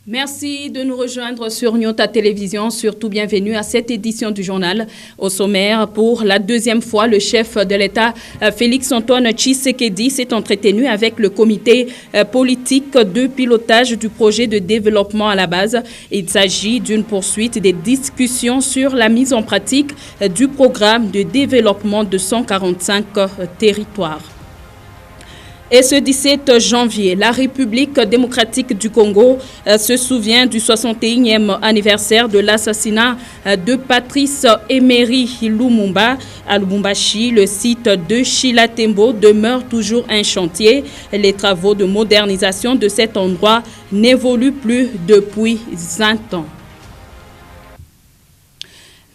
Merci de nous rejoindre sur Nyota Télévision. Surtout bienvenue à cette édition du journal. Au sommaire, pour la deuxième fois, le chef de l'État, Félix-Antoine Tshisekedi, s'est entretenu avec le comité politique de pilotage du projet de développement à la base. Il s'agit d'une poursuite des discussions sur la mise en pratique du programme de développement de 145 territoires. Et ce 17 janvier, la République démocratique du Congo se souvient du 61e anniversaire de l'assassinat de Patrice Emery Lumumba à Lubumbashi. Le site de Chilatembo demeure toujours un chantier. Les travaux de modernisation de cet endroit n'évoluent plus depuis 20 ans.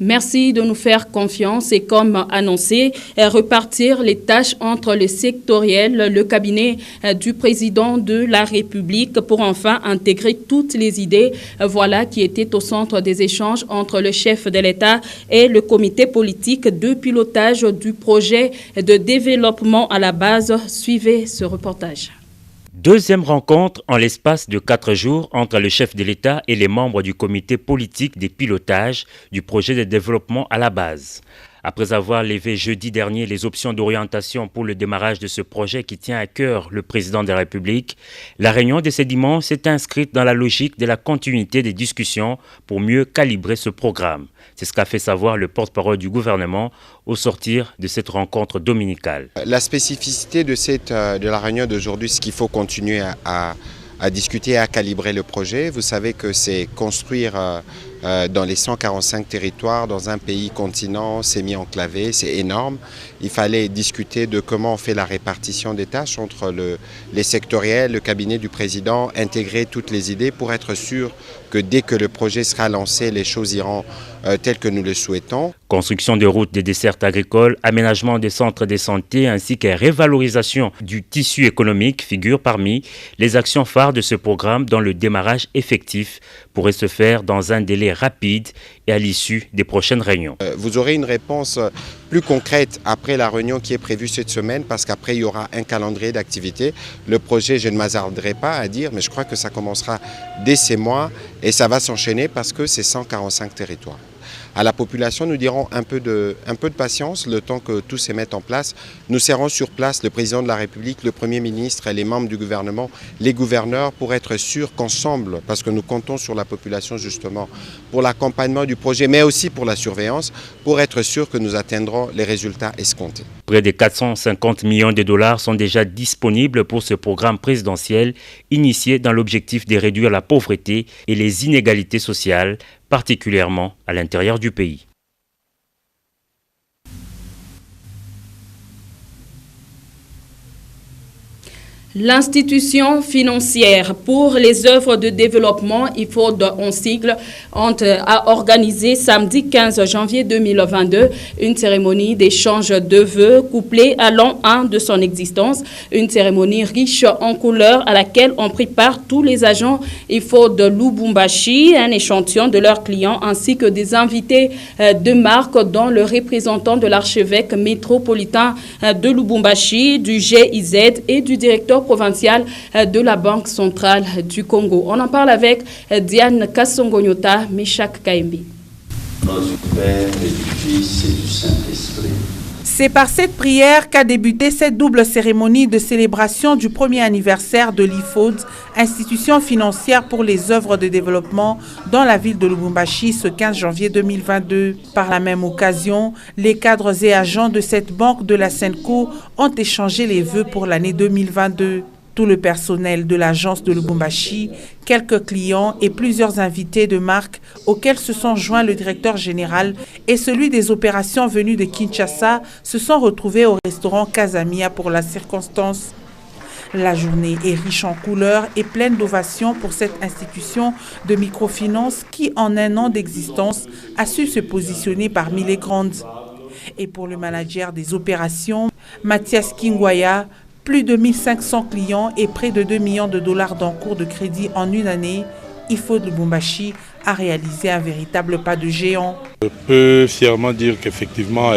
Merci de nous faire confiance et comme annoncé, repartir les tâches entre le sectoriel, le cabinet du président de la République pour enfin intégrer toutes les idées. Voilà qui était au centre des échanges entre le chef de l'État et le comité politique de pilotage du projet de développement à la base. Suivez ce reportage. Deuxième rencontre en l'espace de 4 jours entre le chef de l'État et les membres du comité politique des pilotages du projet de développement à la base. Après avoir levé jeudi dernier les options d'orientation pour le démarrage de ce projet qui tient à cœur le président de la République, la réunion de ce dimanche s'est inscrite dans la logique de la continuité des discussions pour mieux calibrer ce programme. C'est ce qu'a fait savoir le porte-parole du gouvernement au sortir de cette rencontre dominicale. La spécificité de la réunion d'aujourd'hui, c'est qu'il faut continuer à discuter et à calibrer le projet. Vous savez que c'est construire dans les 145 territoires, dans un pays continent semi-enclavé, c'est énorme. Il fallait discuter de comment on fait la répartition des tâches entre les sectoriels, le cabinet du président, intégrer toutes les idées pour être sûr que dès que le projet sera lancé, les choses iront telles que nous le souhaitons. Construction de routes, de dessertes agricoles, aménagement des centres de santé ainsi que révalorisation du tissu économique figurent parmi les actions phares de ce programme dont le démarrage effectif pourrait se faire dans un délai rapide et à l'issue des prochaines réunions. Vous aurez une réponse plus concrète après la réunion qui est prévue cette semaine parce qu'après il y aura un calendrier d'activité. Le projet, je ne m'hasarderai pas à dire, mais je crois que ça commencera dès ces mois et ça va s'enchaîner parce que c'est 145 territoires. À la population, nous dirons un peu de patience, le temps que tout se mette en place. Nous serons sur place, le président de la République, le Premier ministre et les membres du gouvernement, les gouverneurs, pour être sûrs qu'ensemble, parce que nous comptons sur la population justement, pour l'accompagnement du projet, mais aussi pour la surveillance, pour être sûrs que nous atteindrons les résultats escomptés. Près de 450 millions de dollars sont déjà disponibles pour ce programme présidentiel initié dans l'objectif de réduire la pauvreté et les inégalités sociales, particulièrement à l'intérieur du pays. L'institution financière pour les œuvres de développement, IFOD en sigle, a organisé samedi 15 janvier 2022 une cérémonie d'échange de vœux couplée à l'an 1 de son existence. Une cérémonie riche en couleurs à laquelle ont pris part tous les agents IFOD de Lubumbashi, un échantillon de leurs clients ainsi que des invités de marque dont le représentant de l'archevêque métropolitain de Lubumbashi, du GIZ et du directeur provincial de la Banque centrale du Congo. On en parle avec Diane Kassongo-Nyota, Meshak Kaembi. Notre Père et du Fils et du Saint-Esprit. C'est par cette prière qu'a débuté cette double cérémonie de célébration du premier anniversaire de l'IFOD, institution financière pour les œuvres de développement dans la ville de Lubumbashi ce 15 janvier 2022. Par la même occasion, les cadres et agents de cette banque de la Senco ont échangé les vœux pour l'année 2022. Tout le personnel de l'agence de Lubumbashi, quelques clients et plusieurs invités de marque auxquels se sont joints le directeur général et celui des opérations venu de Kinshasa se sont retrouvés au restaurant Casamia pour la circonstance. La journée est riche en couleurs et pleine d'ovations pour cette institution de microfinance qui, en un an d'existence, a su se positionner parmi les grandes. Et pour le manager des opérations, Mathias Kingwaya, plus de 1500 clients et près de 2 millions de dollars d'encours de crédit en une année, IFOD Lubumbashi a réalisé un véritable pas de géant. Je peux fièrement dire qu'effectivement,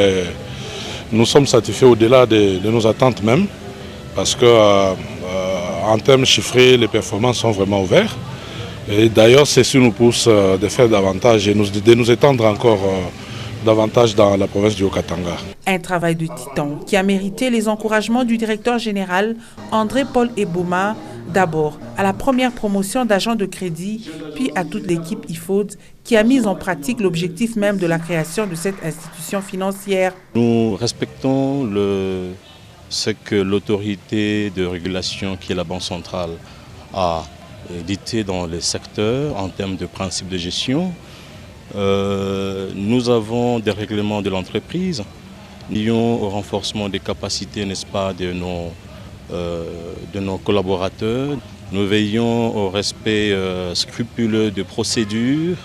nous sommes satisfaits au-delà de nos attentes même, parce que en termes chiffrés, les performances sont vraiment ouvertes. Et d'ailleurs, c'est ce qui nous pousse de faire davantage et de nous étendre encore davantage dans la province du Haut-Katanga. Un travail de titan qui a mérité les encouragements du directeur général André-Paul Ebouma, d'abord à la première promotion d'agents de crédit, puis à toute l'équipe IFOD qui a mis en pratique l'objectif même de la création de cette institution financière. Nous respectons ce que l'autorité de régulation qui est la Banque centrale a édité dans les secteurs en termes de principes de gestion. Nous avons des règlements de l'entreprise, nous lions au renforcement des capacités, n'est-ce pas, de nos collaborateurs. Nous veillons au respect scrupuleux de procédures.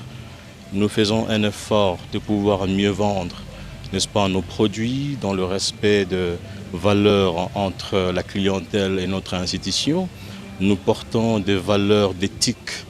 Nous faisons un effort de pouvoir mieux vendre, n'est-ce pas, nos produits dans le respect de valeurs entre la clientèle et notre institution. Nous portons des valeurs d'éthique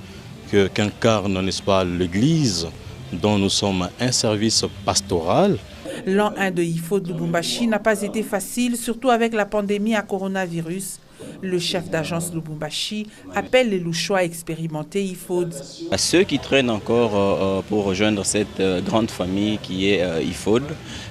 qu'incarne, n'est-ce pas, l'Église, dont nous sommes un service pastoral. L'an 1 de IFOD Lubumbashi n'a pas été facile, surtout avec la pandémie à coronavirus. Le chef d'agence Lubumbashi appelle les Louchois expérimentés IFOD. À ceux qui traînent encore pour rejoindre cette grande famille qui est IFOD,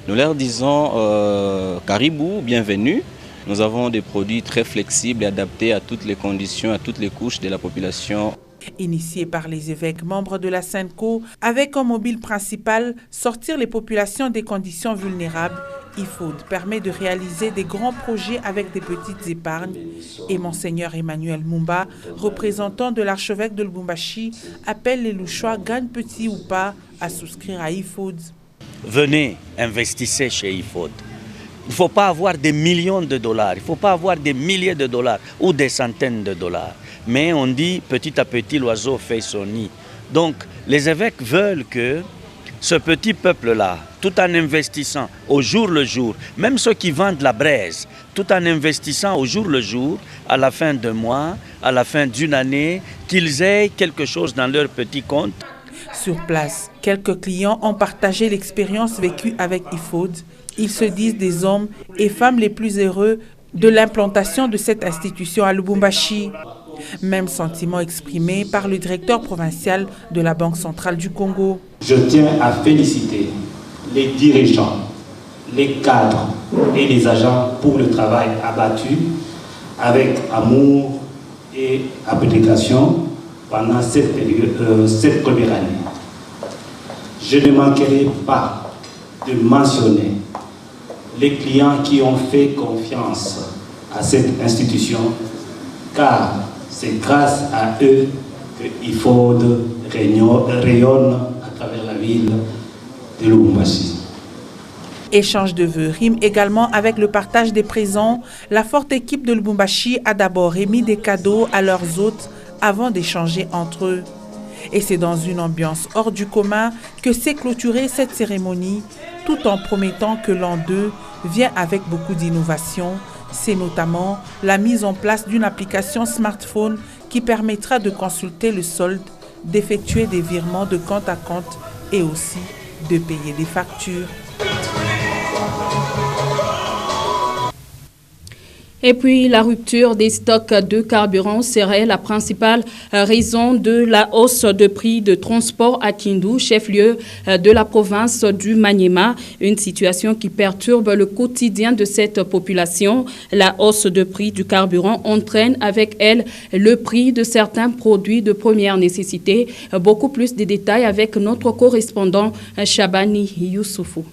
nous leur disons caribou, bienvenue. Nous avons des produits très flexibles et adaptés à toutes les conditions, à toutes les couches de la population. Initié par les évêques membres de la SENCO, avec comme mobile principal sortir les populations des conditions vulnérables, IFOD permet de réaliser des grands projets avec des petites épargnes. Et Monseigneur Emmanuel Mumba, représentant de l'archevêque de Lubumbashi, appelle les Louchois, gagnent petit ou pas, à souscrire à IFOD. Venez, investissez chez IFOD. Il ne faut pas avoir des millions de dollars, il ne faut pas avoir des milliers de dollars ou des centaines de dollars. Mais on dit petit à petit l'oiseau fait son nid. Donc les évêques veulent que ce petit peuple-là, tout en investissant au jour le jour, même ceux qui vendent la braise, tout en investissant au jour le jour, à la fin d'un mois, à la fin d'une année, qu'ils aient quelque chose dans leur petit compte. Sur place, quelques clients ont partagé l'expérience vécue avec IFOD. Ils se disent des hommes et femmes les plus heureux de l'implantation de cette institution à Lubumbashi. Même sentiment exprimé par le directeur provincial de la Banque centrale du Congo. Je tiens à féliciter les dirigeants, les cadres et les agents pour le travail abattu avec amour et abnégation pendant cette première année. Je ne manquerai pas de mentionner les clients qui ont fait confiance à cette institution, car c'est grâce à eux que IFOD rayonne à travers la ville de Lubumbashi. Échange de vœux rime également avec le partage des présents. La forte équipe de Lubumbashi a d'abord émis des cadeaux à leurs hôtes avant d'échanger entre eux. Et c'est dans une ambiance hors du commun que s'est clôturée cette cérémonie, tout en promettant que l'an 2 vient avec beaucoup d'innovations. C'est notamment la mise en place d'une application smartphone qui permettra de consulter le solde, d'effectuer des virements de compte à compte et aussi de payer des factures. Et puis, la rupture des stocks de carburant serait la principale raison de la hausse de prix de transport à Kindu, chef-lieu de la province du Maniema. Une situation qui perturbe le quotidien de cette population. La hausse de prix du carburant entraîne avec elle le prix de certains produits de première nécessité. Beaucoup plus de détails avec notre correspondant Shabani Youssoufou.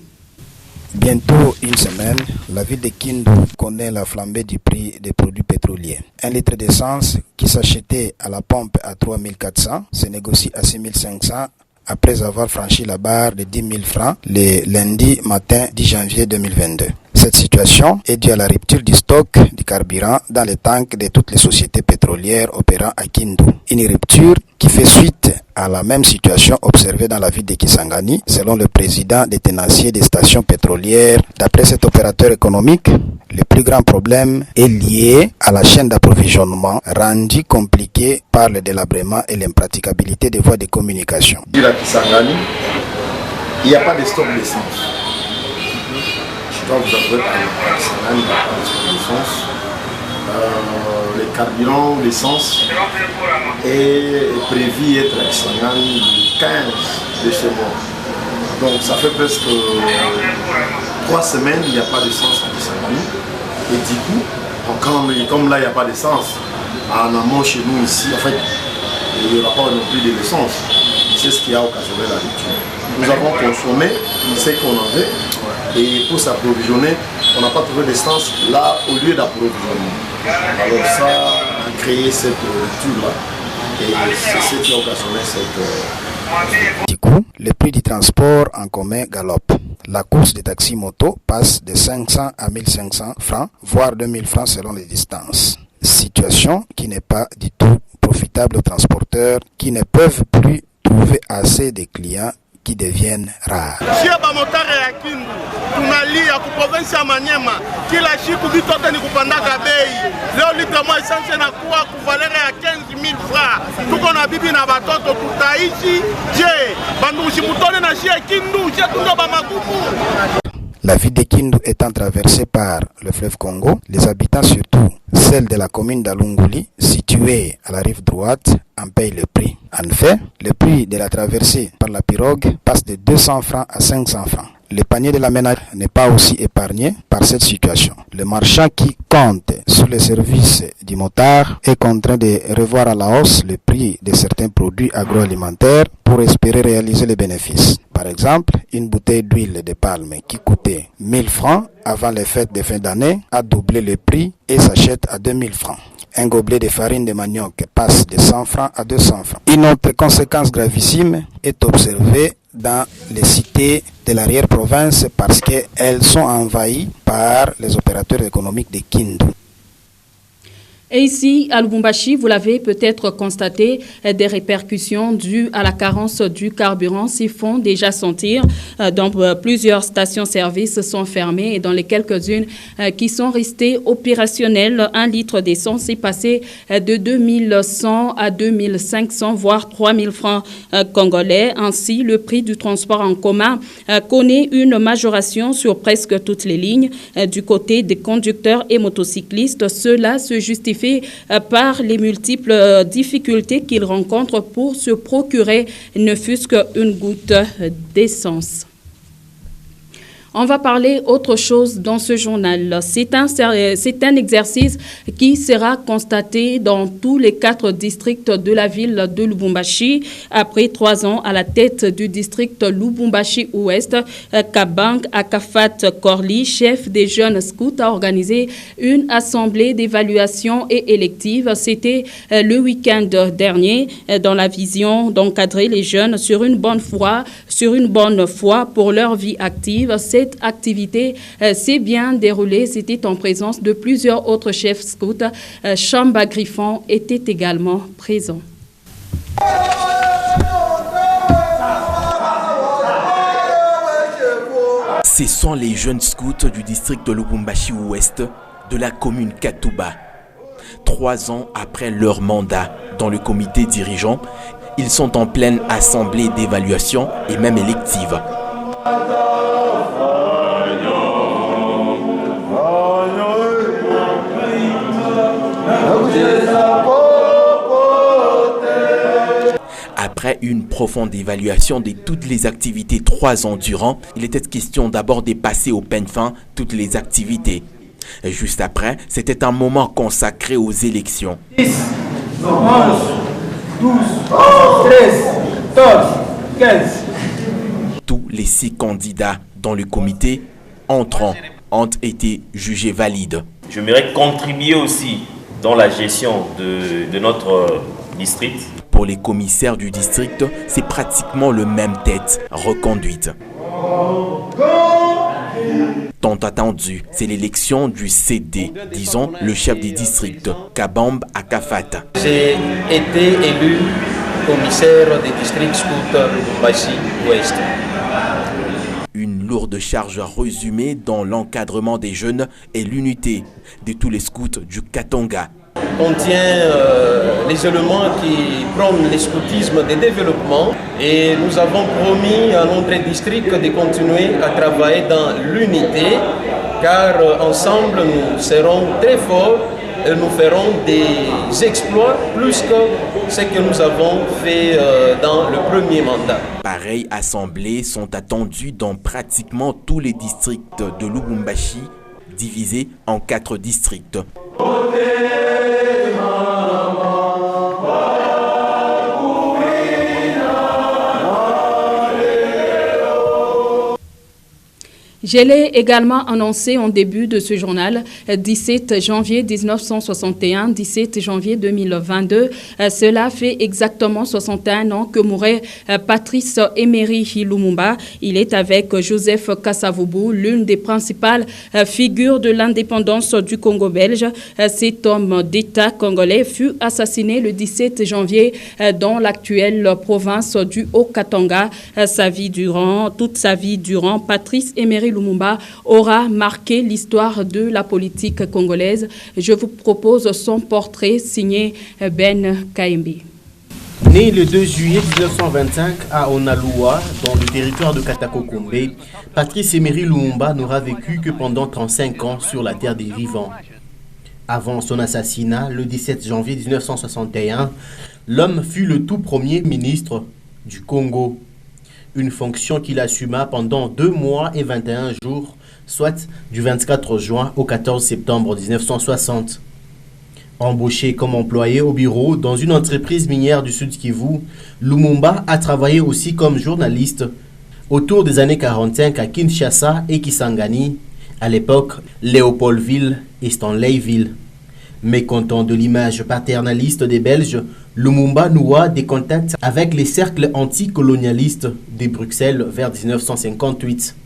Bientôt une semaine, la ville de Kindu connaît la flambée du prix des produits pétroliers. Un litre d'essence qui s'achetait à la pompe à 3 400 se négocie à 6 500 après avoir franchi la barre de 10 000 francs le lundi matin 10 janvier 2022. Cette situation est due à la rupture du stock du carburant dans les tanks de toutes les sociétés pétrolières opérant à Kindu. Une rupture qui fait suite à la même situation observée dans la ville de Kisangani, selon le président des tenanciers des stations pétrolières. D'après cet opérateur économique, le plus grand problème est lié à la chaîne d'approvisionnement, rendue compliquée par le délabrement et l'impraticabilité des voies de communication. À Kisangani, il n'y a pas de stock d'essence. Je dois vous avouer qu'à Kisangani, il n'y a pas de stock d'essence. Les carburant, l'essence est prévu être à Kisangani le 15 de ce mois. Donc ça fait presque 3 semaines, il n'y a pas d'essence à Kisangani. Et du coup, comme là il n'y a pas d'essence, en amont chez nous ici, en fait, il n'y aura pas non plus de l'essence. C'est ce qui a occasionné la rupture. Nous avons consommé ce qu'on avait et pour s'approvisionner, on n'a pas trouvé d'essence là au lieu d'approvisionnement. Alors ça a créé cette rupture-là et c'est ce qui a occasionné cette... Du coup, le prix du transport en commun galope. La course des taxis moto passe de 500 à 1500 francs, voire 2000 francs selon les distances. Situation qui n'est pas du tout profitable aux transporteurs qui ne peuvent plus trouver assez de clients qui deviennent rares. Tunalia ku province ya Manyema kila siku vitu ni kupandaka bei. Leo lita moja essence na kuwa kuvalere ya 15000 francs. Tuko na bibi na batoto tutaishi je bandu shimutone na shia Kindu je tunga ba makuku. La ville de Kindu étant traversée par le fleuve Congo, les habitants, surtout celle de la commune d'Alunguli, située à la rive droite, en payent le prix. En fait, le prix de la traversée par la pirogue passe de 200 francs à 500 francs. Le panier de la ménage n'est pas aussi épargné par cette situation. Le marchand qui compte sur les services du motard est contraint de revoir à la hausse le prix de certains produits agroalimentaires pour espérer réaliser les bénéfices. Par exemple, une bouteille d'huile de palme qui coûtait 1000 francs avant les fêtes de fin d'année a doublé le prix et s'achète à 2000 francs. Un gobelet de farine de manioc passe de 100 francs à 200 francs. Une autre conséquence gravissime est observée dans les cités de l'arrière-province parce qu'elles sont envahies par les opérateurs économiques de Kindu. Et ici, à Lubumbashi, vous l'avez peut-être constaté, des répercussions dues à la carence du carburant s'y font déjà sentir. Donc, plusieurs stations-service sont fermées et dans les quelques-unes qui sont restées opérationnelles, 1 litre d'essence est passé de 2100 à 2500, voire 3000 francs congolais. Ainsi, le prix du transport en commun connaît une majoration sur presque toutes les lignes. Du côté des conducteurs et motocyclistes, cela se justifie par les multiples difficultés qu'ils rencontrent pour se procurer ne fût-ce qu'une goutte d'essence. On va parler autre chose dans ce journal. C'est un exercice qui sera constaté dans tous les 4 districts de la ville de Lubumbashi. Après 3 ans à la tête du district Lubumbashi-Ouest, Kabang Akafat Korli, chef des jeunes scouts, a organisé une assemblée d'évaluation et élective. C'était le week-end dernier dans la vision d'encadrer les jeunes sur une bonne foi pour leur vie active. Cette activité s'est bien déroulée. C'était en présence de plusieurs autres chefs scouts. Chamba Griffon était également présent. Ce sont les jeunes scouts du district de Lubumbashi-Ouest de la commune Katuba. 3 ans après leur mandat dans le comité dirigeant, ils sont en pleine assemblée d'évaluation et même élective. Après une profonde évaluation de toutes les activités 3 ans durant, il était question d'abord de passer au peigne fin toutes les activités. Et juste après, c'était un moment consacré aux élections. 10, 11, 12, 13, 14, 15. Tous les 6 candidats dans le comité entrants ont été jugés valides. J'aimerais contribuer aussi dans la gestion de notre district. Pour les commissaires du district, c'est pratiquement le même tête reconduite. Tant attendu, c'est l'élection du CD, disons le chef des districts, Kabang Akafat. J'ai été élu commissaire des districts scouts Lubumbashi-Ouest. Une lourde charge résumée dans l'encadrement des jeunes et l'unité de tous les scouts du Katanga. Contient les éléments qui prônent le scoutisme de développement et nous avons promis à notre district de continuer à travailler dans l'unité car ensemble nous serons très forts nous ferons des exploits plus que ce que nous avons fait dans le premier mandat. Pareilles assemblées sont attendues dans pratiquement tous les districts de Lubumbashi, divisés en 4 districts. Je l'ai également annoncé en début de ce journal, 17 janvier 1961, 17 janvier 2022. Cela fait exactement 61 ans que mourait Patrice Emery Lumumba. Il est avec Joseph Kasavubu, l'une des principales figures de l'indépendance du Congo belge. Cet homme d'État congolais fut assassiné le 17 janvier dans l'actuelle province du Haut-Katanga. Toute sa vie durant, Patrice Emery Lumumba aura marqué l'histoire de la politique congolaise. Je vous propose son portrait signé Ben Kaembi. Né le 2 juillet 1925 à Onaloua, dans le territoire de Katakokombe, Patrice Emery Lumumba n'aura vécu que pendant 35 ans sur la terre des vivants. Avant son assassinat, le 17 janvier 1961, l'homme fut le tout premier ministre du Congo. Une fonction qu'il assuma pendant 2 mois et 21 jours, soit du 24 juin au 14 septembre 1960. Embauché comme employé au bureau dans une entreprise minière du Sud Kivu, Lumumba a travaillé aussi comme journaliste autour des années 45 à Kinshasa et Kisangani, à l'époque Léopoldville et Stanleyville. Mécontent de l'image paternaliste des Belges, Lumumba noua des contacts avec les cercles anticolonialistes de Bruxelles vers 1958.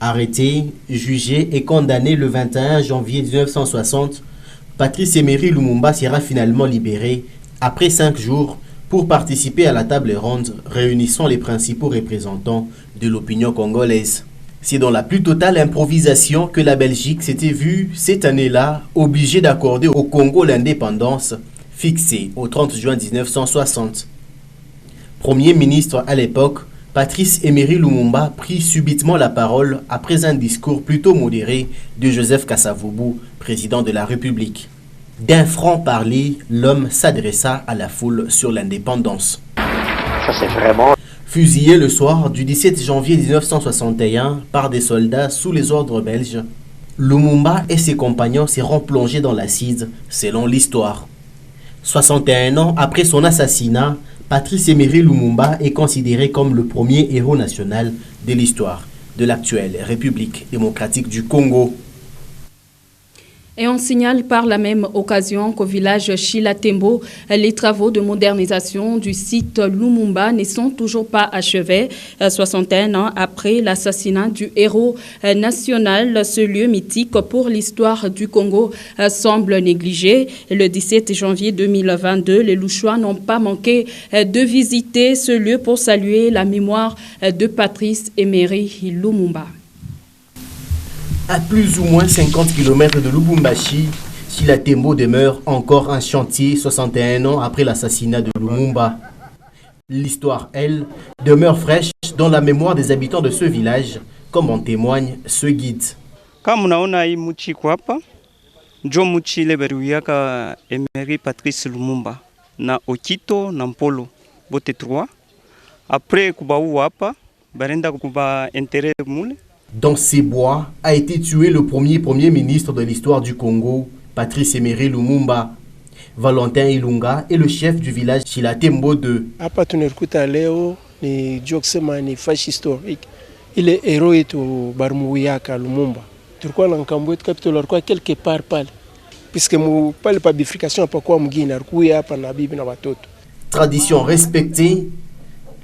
Arrêté, jugé et condamné le 21 janvier 1960, Patrice Emery Lumumba sera finalement libéré après 5 jours pour participer à la table ronde réunissant les principaux représentants de l'opinion congolaise. C'est dans la plus totale improvisation que la Belgique s'était vue cette année-là obligée d'accorder au Congo l'indépendance fixée au 30 juin 1960. Premier ministre à l'époque, Patrice Emery Lumumba prit subitement la parole après un discours plutôt modéré de Joseph Kasavubu, président de la République. D'un franc-parler, l'homme s'adressa à la foule sur l'indépendance. Ça c'est vraiment... Fusillé le soir du 17 janvier 1961 par des soldats sous les ordres belges, Lumumba et ses compagnons seront plongés dans l'acide, selon l'histoire. 61 ans après son assassinat, Patrice Emery Lumumba est considéré comme le premier héros national de l'histoire de l'actuelle République démocratique du Congo. Et on signale par la même occasion qu'au village Chilatembo, les travaux de modernisation du site Lumumba ne sont toujours pas achevés. 61 ans après l'assassinat du héros national, ce lieu mythique pour l'histoire du Congo semble négligé. Le 17 janvier 2022, les Louchois n'ont pas manqué de visiter ce lieu pour saluer la mémoire de Patrice Emery Lumumba. À plus ou moins 50 km de Lubumbashi, Chilatembo demeure encore un chantier 61 ans après l'assassinat de Lumumba. L'histoire, elle, demeure fraîche dans la mémoire des habitants de ce village, comme en témoigne ce guide. Kama unaona hii mchi iko hapa, ndio mchi ile bariuyaka Emery Patrice Lumumba na Okito na Mpolo bote 3. Après kubaua hapa, barenda kuba enterrer mule. Dans ces bois a été tué le premier ministre de l'histoire du Congo, Patrice Emery Lumumba. Valentin Ilunga est le chef du village Chilatembo 2. Hapa tunakuta leo ni joksema ni fashi historique. Ile héros yetu Barumuyaka Lumumba. Tulikuwa na nkambo yetu capital alikuwa quelque part pale. Puisque pale pa bifrication hapa kwa mgini alikuwa hapa na bibi na watoto. Tradition respectée,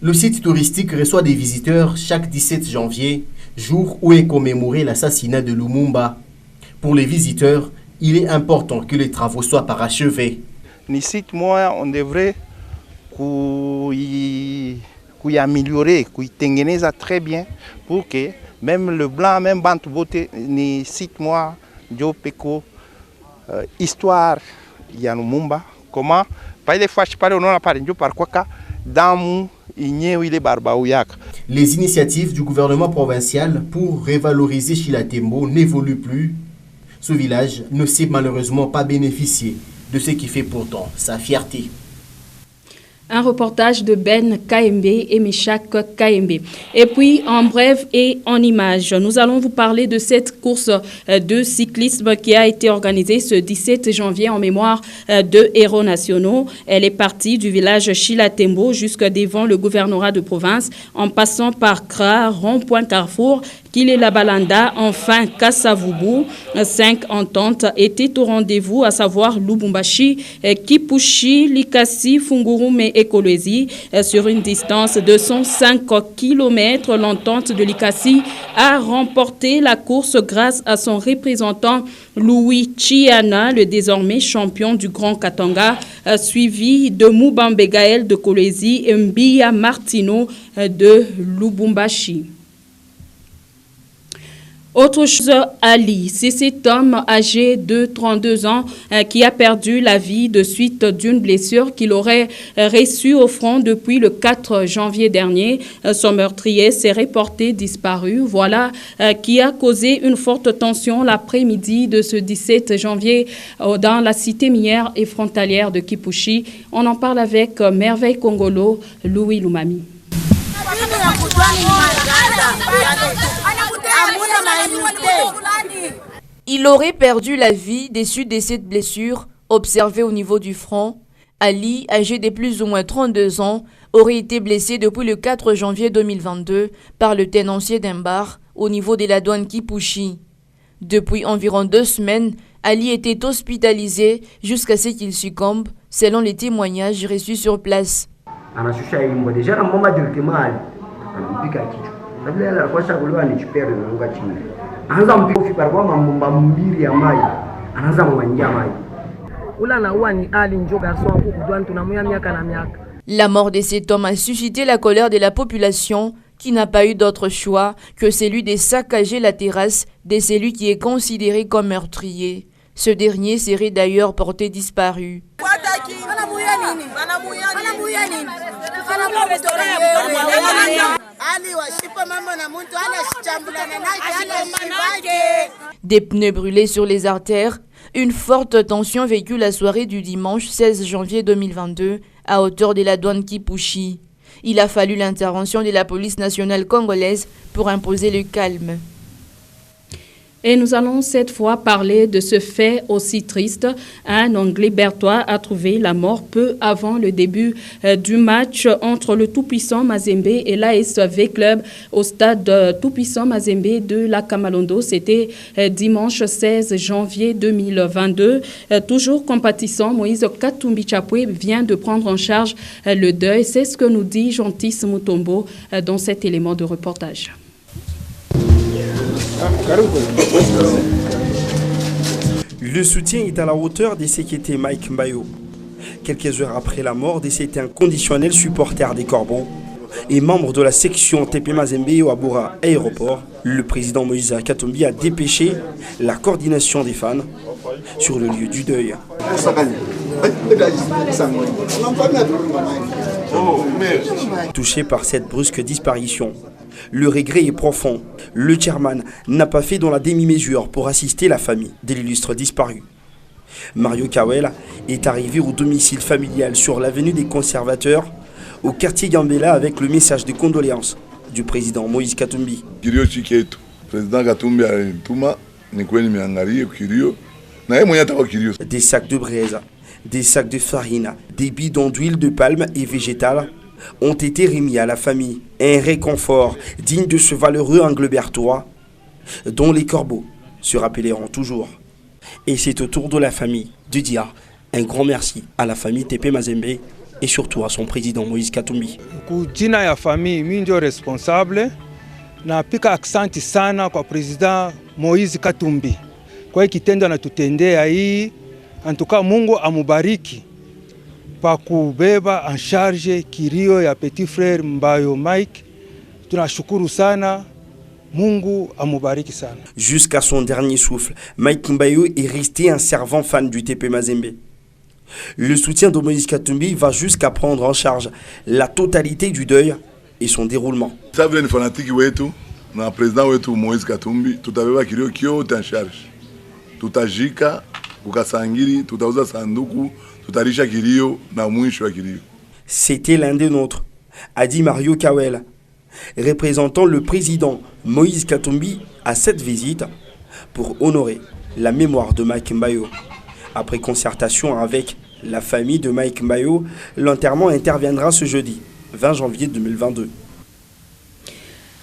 le site touristique reçoit des visiteurs chaque 17 janvier, jour où est commémoré l'assassinat de Lumumba. Pour les visiteurs, il est important que les travaux soient parachevés. Ni site moya on devrait améliorer, kuitengeneza très bien pour que même le blanc, même Bantu Bote, ni site moya ndio peko histoire ya Lumumba. Comment pas des fois je parle on a parlé ndio par quoi damu. Les initiatives du gouvernement provincial pour revaloriser Chilatembo n'évoluent plus. Ce village ne sait malheureusement pas bénéficier de ce qui fait pourtant sa fierté. Un reportage de Ben KMB et Meshak KMB. Et puis, en bref et en images, nous allons vous parler de cette course de cyclisme qui a été organisée ce 17 janvier en mémoire de héros nationaux. Elle est partie du village Chilatembo jusqu'à devant le gouvernorat de province, en passant par Kra, Rond-Point Carrefour, Kilé-la-Balanda, enfin Kassavubu. 5 ententes étaient au rendez-vous, à savoir Lubumbashi, Kipushi, Likasi, Fungurume et Kolwezi. Sur une distance de 105 km, l'entente de Likasi a remporté la course grâce à son représentant Louis Chiana, le désormais champion du Grand Katanga, suivi de Moubambe Gaël de Kolwezi et Mbia Martino de Lubumbashi. Autre chose, Ali, c'est cet homme âgé de 32 ans qui a perdu la vie de suite d'une blessure qu'il aurait reçue au front depuis le 4 janvier dernier. Son meurtrier s'est reporté disparu. Voilà qui a causé une forte tension l'après-midi de ce 17 janvier dans la cité minière et frontalière de Kipushi. On en parle avec Merveille Congolo, Louis Lumami. Il aurait perdu la vie des suites de cette blessure observée au niveau du front. Ali, âgé de plus ou moins 32 ans, aurait été blessé depuis le 4 janvier 2022 par le tenancier d'un bar au niveau de la douane Kipushi. Depuis environ 2 semaines, Ali était hospitalisé jusqu'à ce qu'il succombe, selon les témoignages reçus sur place. La mort de cet homme a suscité la colère de la population qui n'a pas eu d'autre choix que celui de saccager la terrasse de celui qui est considéré comme meurtrier. Ce dernier serait d'ailleurs porté disparu. Des pneus brûlés sur les artères, une forte tension vécue la soirée du dimanche 16 janvier 2022 à hauteur de la douane Kipushi. Il a fallu l'intervention de la police nationale congolaise pour imposer le calme. Et nous allons cette fois parler de ce fait aussi triste. Un Anglais bertois a trouvé la mort peu avant le début du match entre le tout-puissant Mazembe et l'ASV Club au stade tout-puissant Mazembe de la Kamalondo. C'était dimanche 16 janvier 2022. Toujours compatissant, Moïse Katumbi Chapwe vient de prendre en charge le deuil. C'est ce que nous dit Gentis Mutombo dans cet élément de reportage. Le soutien est à la hauteur de ce qu'était Mike Mbayo. Quelques heures après la mort de cet inconditionnel supporter des Corbeaux et membre de la section TP Mazembe au Aboura Aéroport, le président Moïse Katumbi a dépêché la coordination des fans sur le lieu du deuil. Touché par cette brusque disparition, le regret est profond. Le chairman n'a pas fait dans la demi-mesure pour assister la famille de l'illustre disparu. Mario Kawel est arrivé au domicile familial sur l'avenue des Conservateurs, au quartier Gambela, avec le message de condoléances du président Moïse Katumbi. Des sacs de braise, des sacs de farine, des bidons d'huile de palme et végétale ont été remis à la famille. Un réconfort digne de ce valeureux Anglebertois dont les Corbeaux se rappelleront toujours. Et c'est au tour de la famille de dire un grand merci à la famille TP Mazembe et surtout à son président Moïse Katumbi. Kujina ya famille minjo responsable na pika aksanti sana kwa président Moïse Katumbi kwa kitendo anatutendea hii. Antuka Mungu amubariki pa kubeba en charge kilio ya petit frère Mbayo Mike. Tunashukuru sana. Mungu amubariki sana. Jusqu'à son dernier souffle, Mike Mbayo est resté un servant fan du TP Mazembe. Le soutien de Moïse Katumbi va jusqu'à prendre en charge la totalité du deuil et son déroulement. Ça veut dire fanatique wetu na président wetu Moïse Katumbi tutabeba kilio kio en charge. tutajika kukasangiri, tutauza sanduku, tutarisha kilio na mwisho wa kilio. C'était l'un des nôtres, a dit Mario Kawel, représentant le président Moïse Katumbi à cette visite pour honorer la mémoire de Mike Mbayo. Après concertation avec la famille de Mike Mbayo, l'enterrement interviendra ce jeudi, 20 janvier 2022.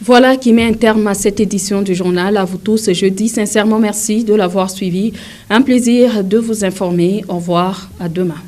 Voilà qui met un terme à cette édition du journal. À vous tous, je dis sincèrement merci de l'avoir suivi. Un plaisir de vous informer. Au revoir, à demain.